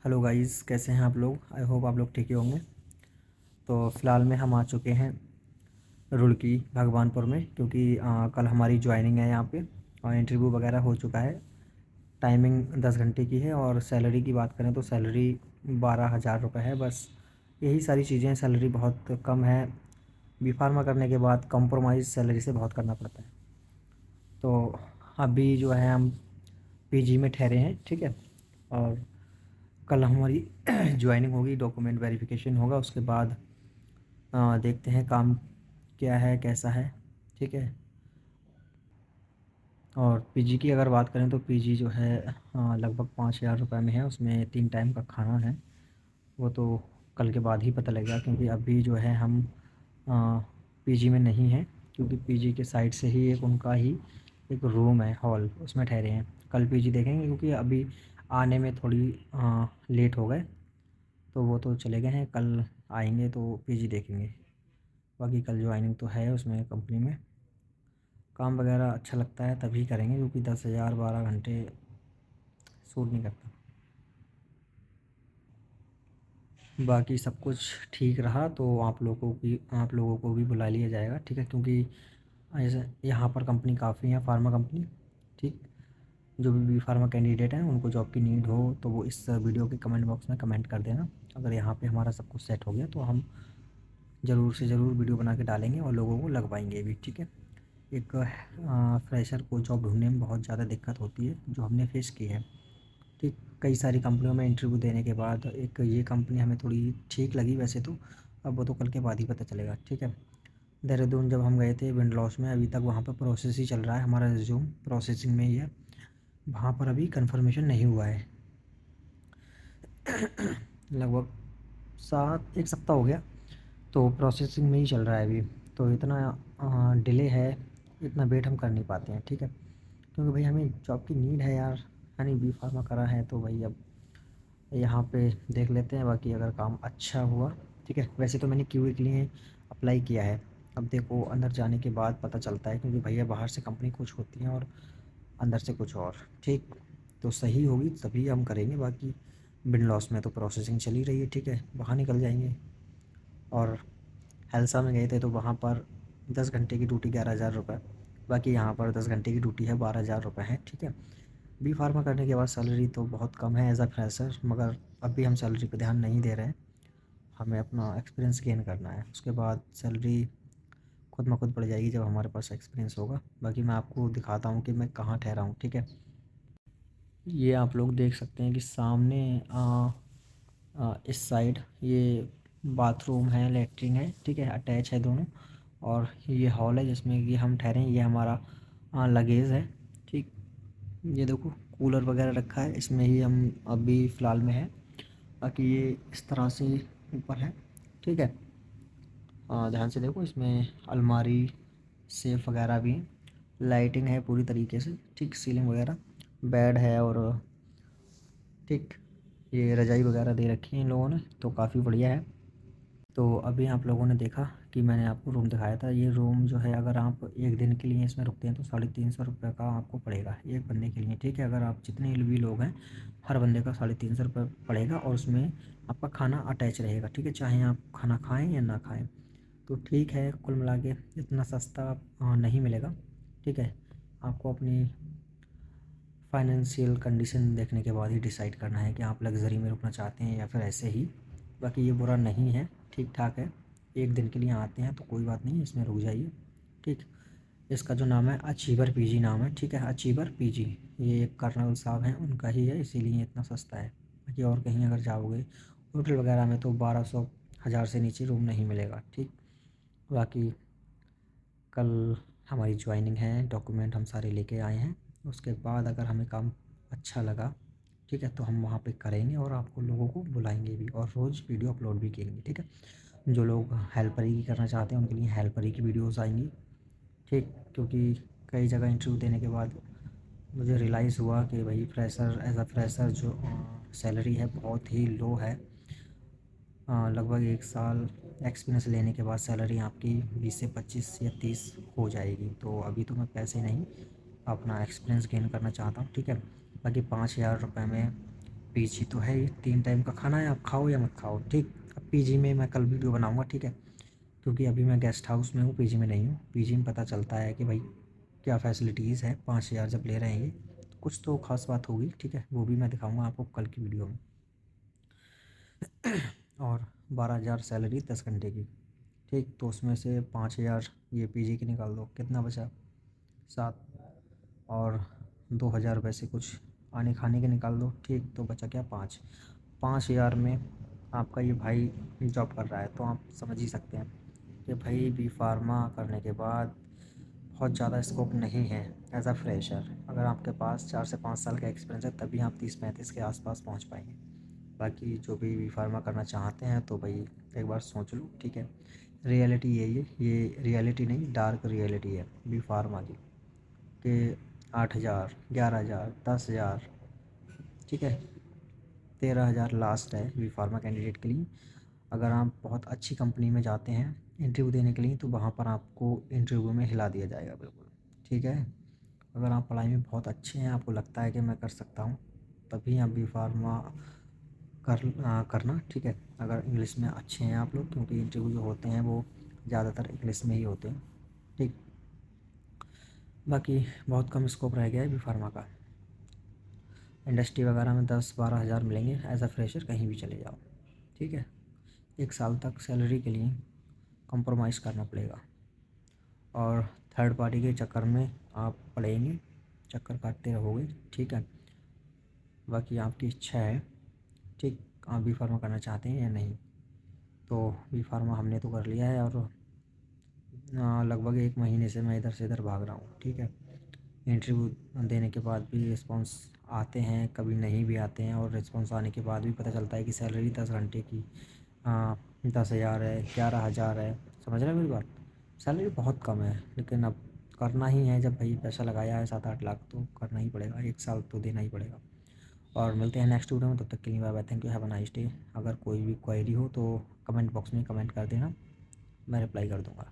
Hello guys, कैसे हैं आप लोग। आई होप आप लोग ठीक ही होंगे। तो फ़िलहाल में हम आ चुके हैं रुड़की भगवानपुर में, क्योंकि कल हमारी ज्वाइनिंग है यहाँ पे और इंटरव्यू वगैरह हो चुका है। टाइमिंग 10 घंटे की है और सैलरी की बात करें तो सैलरी 12,000 रुपये है। बस यही सारी चीज़ें हैं, सैलरी बहुत कम है। बी फार्मा करने के बाद कंप्रोमाइज़ सैलरी से बहुत करना पड़ता है। तो अभी जो है हम पीजी में ठहरे हैं, ठीक है। और कल हमारी ज्वाइनिंग होगी, डॉक्यूमेंट वेरिफिकेशन होगा, उसके बाद देखते हैं काम क्या है कैसा है, ठीक है। और पीजी की अगर बात करें तो पीजी जो है लगभग 5,000 रुपये में है। उसमें 3 टाइम का खाना है। वो तो कल के बाद ही पता लगेगा, क्योंकि अभी जो है हम पीजी में नहीं हैं, क्योंकि पीजी के साइड से ही एक उनका ही एक रूम है, हॉल, उसमें ठहरे हैं। कल पीजी देखेंगे, क्योंकि अभी आने में थोड़ी लेट हो गए, तो वो तो चले गए हैं। कल आएंगे तो पीजी देखेंगे। बाकी कल ज्वाइनिंग तो है उसमें, कंपनी में काम वगैरह अच्छा लगता है तभी करेंगे, क्योंकि 10,000 12 घंटे सूट नहीं करता। बाकी सब कुछ ठीक रहा तो आप लोगों को भी बुला लिया जाएगा, ठीक है। क्योंकि ऐसे यहाँ पर कंपनी काफ़ी है, फार्मा कंपनी, ठीक। जो भी फार्मा कैंडिडेट हैं उनको जॉब की नीड हो तो वो इस वीडियो के कमेंट बॉक्स में कमेंट कर देना। अगर यहाँ पे हमारा सब कुछ सेट हो गया तो हम ज़रूर से ज़रूर वीडियो बना के डालेंगे और लोगों को लगवाएंगे भी, ठीक है। एक फ्रेशर को जॉब ढूंढने में बहुत ज़्यादा दिक्कत होती है, जो हमने फेस की है, ठीक। कई सारी कंपनियों में इंटरव्यू देने के बाद एक ये कंपनी हमें थोड़ी ठीक लगी वैसे तो। अब वो तो कल के बाद ही पता चलेगा, ठीक है। देहरादून जब हम गए थे विंड लॉस में, अभी तक वहाँ पर प्रोसेस ही चल रहा है, हमारा रिज्यूम प्रोसेसिंग में ही है। वहाँ पर अभी कंफर्मेशन नहीं हुआ है। लगभग 1 सप्ताह हो गया, तो प्रोसेसिंग में ही चल रहा है अभी। तो इतना डिले है, इतना वेट हम कर नहीं पाते हैं, ठीक है। क्योंकि भाई हमें जॉब की नीड है यार, यानी बी फार्मा करा है तो भाई अब यहाँ पे देख लेते हैं। बाकी अगर काम अच्छा हुआ, ठीक है। वैसे तो मैंने क्यूए के लिए अप्लाई किया है। अब देखो अंदर जाने के बाद पता चलता है, क्योंकि भैया बाहर से कंपनी कुछ होती है और अंदर से कुछ और, ठीक। तो सही होगी तभी हम करेंगे। बाकी बिन लॉस में तो प्रोसेसिंग चली रही है, ठीक है, बाहर निकल जाएंगे। और हेल्सा में गए थे तो वहाँ पर 10 घंटे की ड्यूटी 11,000 रुपये। बाकी यहाँ पर 10 घंटे की ड्यूटी है, 12,000 रुपये है, ठीक है। बी फार्मा करने के बाद सैलरी तो बहुत कम है एज़ अ फ्रेशर, मगर अभी हम सैलरी पे ध्यान नहीं दे रहे हैं। हमें अपना एक्सपीरियंस गेन करना है, उसके बाद सैलरी खुद ब खुद बढ़ जाएगी जब हमारे पास एक्सपीरियंस होगा। बाकी मैं आपको दिखाता हूँ कि मैं कहाँ ठहरा हूँ, ठीक है। ये आप लोग देख सकते हैं कि सामने इस साइड ये बाथरूम है, लेटरिन है, ठीक है, अटैच है दोनों। और ये हॉल है जिसमें कि हम ठहरे हैं, ये हमारा लगेज है, ठीक। ये देखो कूलर वगैरह रखा है, इसमें ही हम अभी फ़िलहाल में है। बाकी ये इस तरह से ऊपर है, ठीक है। ध्यान से देखो, इसमें अलमारी, सेफ वगैरह भी हैं, लाइटिंग है पूरी तरीके से, ठीक, सीलिंग वगैरह, बेड है, और ठीक ये रज़ाई वगैरह दे रखी है इन लोगों ने, तो काफ़ी बढ़िया है। तो अभी आप लोगों ने देखा कि मैंने आपको रूम दिखाया था। ये रूम जो है अगर आप एक दिन के लिए इसमें रुकते हैं तो 350 रुपये का आपको पड़ेगा एक बंदे के लिए, ठीक है। अगर आप जितने भी लोग हैं हर बंदे का 350 रुपये पड़ेगा, और उसमें आपका खाना अटैच रहेगा, ठीक है, चाहे आप खाना खाएँ या ना खाएँ। तो ठीक है, कुल मिला के इतना सस्ता नहीं मिलेगा, ठीक है। आपको अपनी फाइनेंशियल कंडीशन देखने के बाद ही डिसाइड करना है कि आप लग्ज़री में रुकना चाहते हैं या फिर ऐसे ही। बाकी ये बुरा नहीं है, ठीक ठाक है। एक दिन के लिए आते हैं तो कोई बात नहीं, इसमें रुक जाइए, ठीक। इसका जो नाम है अचीवर पीजी नाम है, ठीक है, अचीवर पीजी। ये एक कर्नल साहब हैं उनका ही है, इसीलिए इतना सस्ता है। बाकी और कहीं अगर जाओगे होटल वगैरह में तो 1200 हज़ार से नीचे रूम नहीं मिलेगा, ठीक। बाकी कल हमारी ज्वाइनिंग है, डॉक्यूमेंट हम सारे लेके आए हैं। उसके बाद अगर हमें काम अच्छा लगा, ठीक है, तो हम वहाँ पे करेंगे और आपको लोगों को बुलाएंगे भी, और रोज़ वीडियो अपलोड भी करेंगे, ठीक है। जो लोग हेल्परी की करना चाहते हैं उनके लिए हेल्परी की वीडियोज़ आएंगी, ठीक। क्योंकि कई जगह इंटरव्यू देने के बाद मुझे रियलाइज़ हुआ कि भाई फ्रेशर, एज़ अ फ्रेशर जो सैलरी है बहुत ही लो है। लगभग 1 साल एक्सपीरियंस लेने के बाद सैलरी आपकी 20 से 25 या 30 हो जाएगी। तो अभी तो मैं पैसे नहीं, अपना एक्सपीरियंस गेन करना चाहता हूँ, ठीक है। बाकी 5,000 रुपये में पीजी तो है ही, 3 टाइम का खाना है, आप खाओ या मत खाओ, ठीक। अब पीजी में मैं कल वीडियो बनाऊँगा, ठीक है, क्योंकि अभी मैं गेस्ट हाउस में हूँ, पीजी में नहीं हूँ। पीजी में पता चलता है कि भाई क्या फैसिलिटीज़ है, 5,000 जब ले रहे हैं ये, तो कुछ तो ख़ास बात होगी, ठीक है, वो भी मैं दिखाऊँगा आपको कल की वीडियो में। और 12,000 सैलरी 10 घंटे की, ठीक, तो उसमें से 5,000 ये पीजी की निकाल दो, कितना बचा? 7। और 2,000 रुपये से कुछ आने खाने के निकाल दो, ठीक, तो बचा क्या? 5,000 में आपका ये भाई जॉब कर रहा है, तो आप समझ ही सकते हैं कि भाई बी फार्मा करने के बाद बहुत ज़्यादा स्कोप नहीं है एज अ फ्रेशर। अगर आपके पास 4 से 5 साल का एक्सपीरियंस है तभी आप 30-35 के आसपास पहुंच पाएंगे। बाकी जो भी बी फार्मा करना चाहते हैं तो भाई एक बार सोच लो, ठीक है। रियलिटी यही है, ये रियलिटी नहीं, डार्क रियलिटी है बी फार्मा की, कि 8,000, 11,000, 10,000, ठीक है, 13,000 लास्ट है बी फार्मा कैंडिडेट के लिए। अगर आप बहुत अच्छी कंपनी में जाते हैं इंटरव्यू देने के लिए, तो वहाँ पर आपको इंटरव्यू में हिला दिया जाएगा बिल्कुल, ठीक है। अगर आप पढ़ाई में बहुत अच्छे हैं, आपको लगता है कि मैं कर सकता हूँ, तभी आप बी फार्मा करना, ठीक है। अगर इंग्लिश में अच्छे हैं आप लोग, क्योंकि इंटरव्यू जो होते हैं वो ज़्यादातर इंग्लिश में ही होते हैं, ठीक। बाकी बहुत कम स्कोप रह गया है बी फार्मा का। इंडस्ट्री वगैरह में 10-12 हज़ार मिलेंगे एज अ फ्रेशर, कहीं भी चले जाओ, ठीक है। 1 साल तक सैलरी के लिए कंप्रोमाइज़ करना पड़ेगा, और थर्ड पार्टी के चक्कर में आप पड़ेंगे, चक्कर काटते रहोगे, ठीक है। बाकी आपकी इच्छा है, ठीक, आप बी फार्मा करना चाहते हैं या नहीं। तो बी फार्मा हमने तो कर लिया है, और लगभग 1 महीने से मैं इधर से इधर भाग रहा हूँ, ठीक है। इंटरव्यू देने के बाद भी रिस्पॉन्स आते हैं, कभी नहीं भी आते हैं, और रिस्पॉन्स आने के बाद भी पता चलता है कि सैलरी 10 घंटे की 10,000 है, 11,000 है। समझ रहे हैं मेरी बात? सैलरी बहुत कम है, लेकिन अब करना ही है, जब भाई पैसा लगाया है 7-8 लाख, तो करना ही पड़ेगा, 1 साल तो देना ही पड़ेगा। और मिलते हैं नेक्स्ट वीडियो में, तब तक के लिए bye bye, thank you, have a nice day. अगर कोई भी क्वेरी हो तो कमेंट बॉक्स में कमेंट कर देना, मैं रिप्लाई कर दूँगा।